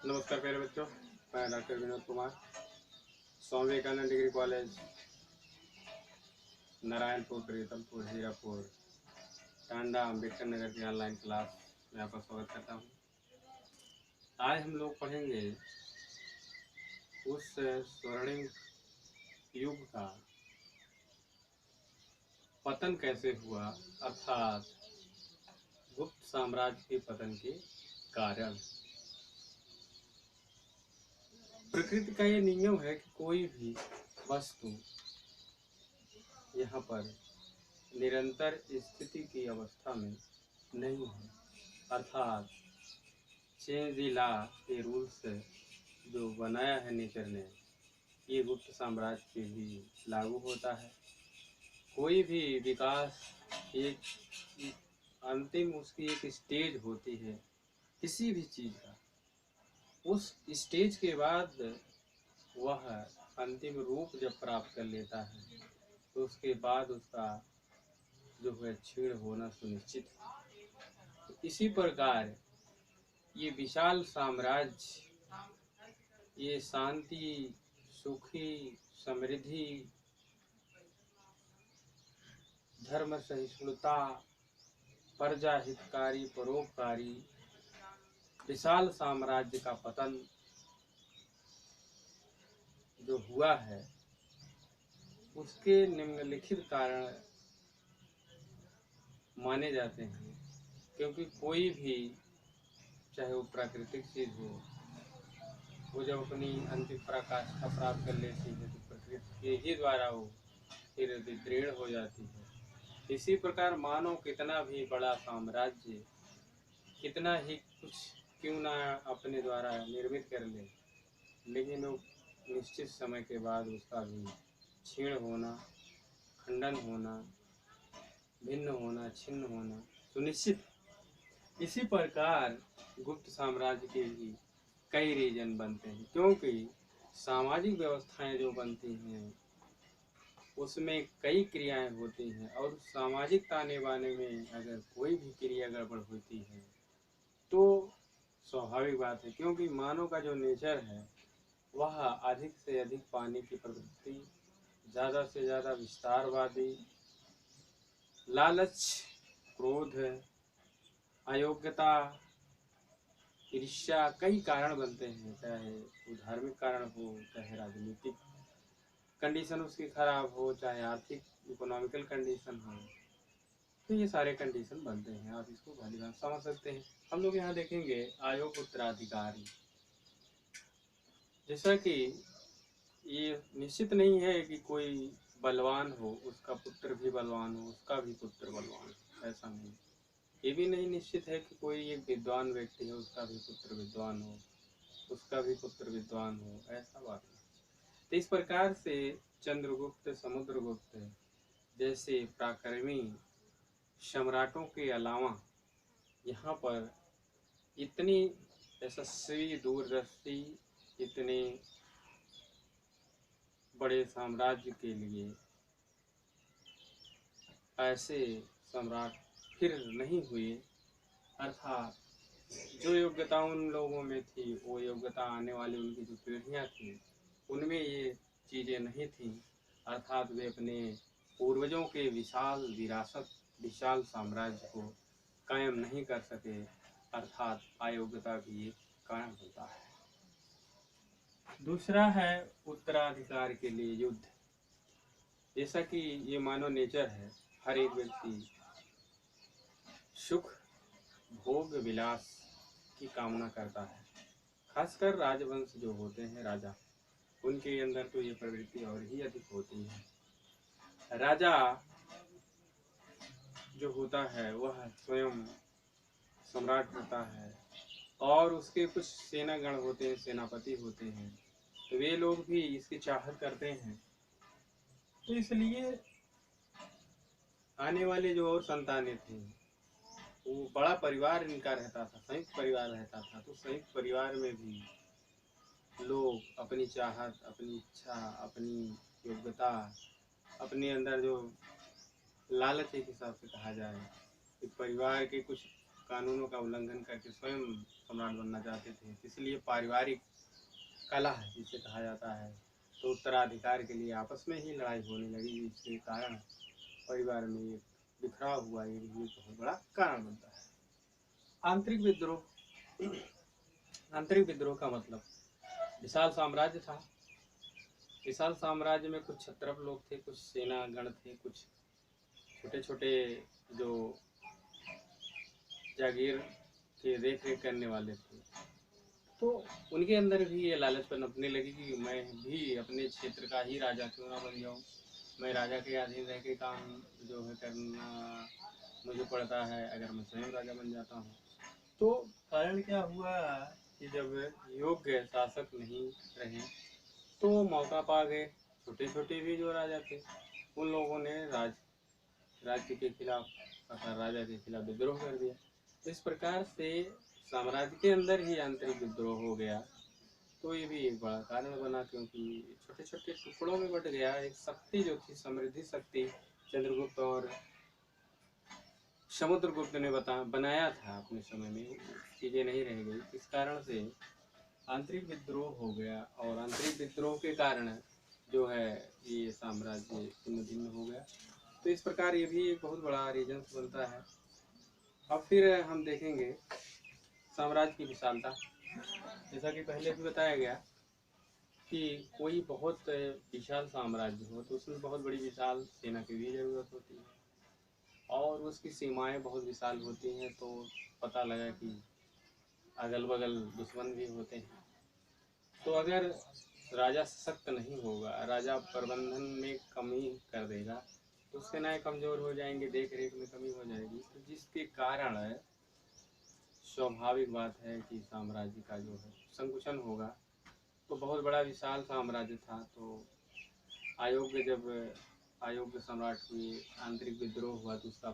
नमस्कार प्यारे बच्चों, मैं doctor Vinod Kumar, Swami Vivekananda degree college, Narayanpur, Pritampur, Hirapur, Tanda, Ambedkar Nagar की ऑनलाइन क्लास में आपका स्वागत करता हूँ। आज हम लोग पढ़ेंगे उस स्वर्णिम युग का पतन कैसे हुआ, अर्थात गुप्त साम्राज्य के पतन के कारण। प्रकृति का ये नियम है कि कोई भी वस्तु यहाँ पर निरंतर स्थिति की अवस्था में नहीं है, अर्थात चेंज द लॉ के रूल्स जो बनाया है नेचर ने, ये गुप्त साम्राज्य पे भी लागू होता है। कोई भी विकास एक अंतिम उसकी एक स्टेज होती है किसी भी चीज़ का। उस स्टेज के बाद वह अंतिम रूप जब प्राप्त कर लेता है तो उसके बाद उसका जो है क्षीण होना सुनिश्चित है। तो इसी प्रकार ये विशाल साम्राज्य, ये शांति, सुखी, समृद्धि, धर्म सहिष्णुता, प्रजा हितकारी, परोपकारी विशाल साम्राज्य का पतन जो हुआ है, उसके निम्नलिखित कारण माने जाते हैं। क्योंकि कोई भी, चाहे वो प्राकृतिक चीज हो, वो जब अपनी अंतिम पराकाष्ठा प्राप्त कर लेती है तो प्रकृति के ही द्वारा वो फिर दृढ़ हो जाती है। इसी प्रकार मानव कितना भी बड़ा साम्राज्य, कितना ही कुछ क्यों ना अपने द्वारा निर्मित कर ले, लेकिन वो निश्चित समय के बाद उसका भी क्षीण होना, खंडन होना, भिन्न होना, छिन्न होना सुनिश्चित। इसी प्रकार गुप्त साम्राज्य के भी कई रीजन बनते हैं, क्योंकि सामाजिक व्यवस्थाएं जो बनती हैं उसमें कई क्रियाएं होती हैं, और सामाजिक ताने बाने में अगर कोई भी क्रिया गड़बड़ होती है तो स्वाभाविक बात है, क्योंकि मानव का जो नेचर है वह अधिक से अधिक पाने की प्रवृत्ति, ज़्यादा से ज़्यादा विस्तारवादी, लालच, क्रोध, अयोग्यता, ईर्ष्या, कई कारण बनते हैं। चाहे वो धार्मिक कारण हो, चाहे राजनीतिक कंडीशन उसकी खराब हो, चाहे आर्थिक इकोनॉमिकल कंडीशन हो, तो ये सारे कंडीशन बनते हैं। आप इसको भली भांति समझ सकते हैं। हम लोग यहाँ देखेंगे आयोग उत्तराधिकारी। जैसा कि ये निश्चित नहीं है कि कोई बलवान हो उसका पुत्र भी बलवान हो, उसका भी पुत्र बलवान हो, ऐसा नहीं। ये भी नहीं निश्चित है कि कोई एक विद्वान व्यक्ति है उसका भी पुत्र विद्वान हो, उसका भी पुत्र विद्वान हो, ऐसा बात नहीं। तो इस प्रकार से चंद्रगुप्त, समुद्रगुप्त जैसे पराक्रमी सम्राटों के अलावा यहाँ पर इतनी यशस्वी, दूरदर्शी, इतने बड़े साम्राज्य के लिए ऐसे सम्राट फिर नहीं हुए। अर्थात जो योग्यता उन लोगों में थी, वो योग्यता आने वाली उनकी जो पीढ़ियाँ थी उनमें ये चीज़ें नहीं थीं। अर्थात वे अपने पूर्वजों के विशाल विरासत, विशाल साम्राज्य को कायम नहीं कर सके। अर्थात अयोग्यता भी एक कारण होता है। दूसरा है उत्तराधिकार के लिए युद्ध। जैसा कि ये मानव नेचर है, हर एक व्यक्ति सुख, भोग, विलास की कामना करता है। खासकर राजवंश जो होते हैं, राजा, उनके अंदर तो ये प्रवृत्ति और ही अधिक होती है। राजा जो होता है वह स्वयं सम्राट होता है, और उसके कुछ सेनागण होते हैं, सेनापति होते हैं, तो वे लोग भी इसकी चाहत करते हैं। तो इसलिए आने वाले जो और संतानें थी, वो बड़ा परिवार इनका रहता था, संयुक्त परिवार रहता था। तो संयुक्त परिवार में भी लोग अपनी चाहत, अपनी इच्छा, अपनी योग्यता, अपने अंदर जो लालच एक हिसाब से कहा जाए कि परिवार के कुछ कानूनों का उल्लंघन करके स्वयं सम्राट बनना चाहते थे। इसलिए पारिवारिक कलह जिसे कहा जाता है, तो उत्तराधिकार के लिए आपस में ही लड़ाई होने लगी, जिसके कारण परिवार में एक बिखराव हुआ, ये भी बहुत बड़ा कारण बनता है। आंतरिक विद्रोह। आंतरिक विद्रोह का मतलब, विशाल साम्राज्य था। विशाल साम्राज्य में कुछ क्षत्रप लोग थे, कुछ सेना गण थे, कुछ छोटे छोटे जो जागीर की देख रेख करने वाले थे। तो उनके अंदर भी ये लालच पनपने लगी कि मैं भी अपने क्षेत्र का ही राजा क्यों ना बन जाऊं, मैं राजा के अधीन रह के काम जो है करना मुझे पड़ता है, अगर मैं स्वयं राजा बन जाता हूँ। तो कारण क्या हुआ कि जब योग्य शासक नहीं रहे तो मौका पा गए छोटे छोटे भी जो राजा थे, उन लोगों ने राज्य के खिलाफ अर्थात राजा के खिलाफ विद्रोह कर दिया। इस प्रकार से साम्राज्य के अंदर ही आंतरिक विद्रोह हो गया। तो ये भी एक बड़ा कारण बना, क्योंकि छोटे छोटे टुकड़ों में बट गया। एक शक्ति जो थी, समृद्धि शक्ति, चंद्रगुप्त और समुद्रगुप्त ने बनाया था अपने समय में, चीज़ें नहीं रह गई। इस कारण से आंतरिक विद्रोह हो गया, और आंतरिक विद्रोह के कारण जो है ये साम्राज्य छिन्न भिन्न हो गया। तो इस प्रकार ये भी एक बहुत बड़ा रीजन बनता है। अब फिर हम देखेंगे साम्राज्य की विशालता। जैसा कि पहले भी बताया गया कि कोई बहुत विशाल साम्राज्य हो तो उसमें बहुत बड़ी विशाल सेना की भी ज़रूरत होती है, और उसकी सीमाएं बहुत विशाल होती हैं। तो पता लगा कि अगल बगल दुश्मन भी होते हैं। तो अगर राजा सशक्त नहीं होगा, राजा प्रबंधन में कमी कर देगा, तो सेनाएं कमज़ोर हो जाएंगी, देख रेख में कमी हो जाएगी, तो जिसके कारण स्वाभाविक बात है कि साम्राज्य का जो है संकुचन होगा। तो बहुत बड़ा विशाल साम्राज्य था। तो जब अयोग्य सम्राट हुए, आंतरिक विद्रोह हुआ, तो उसका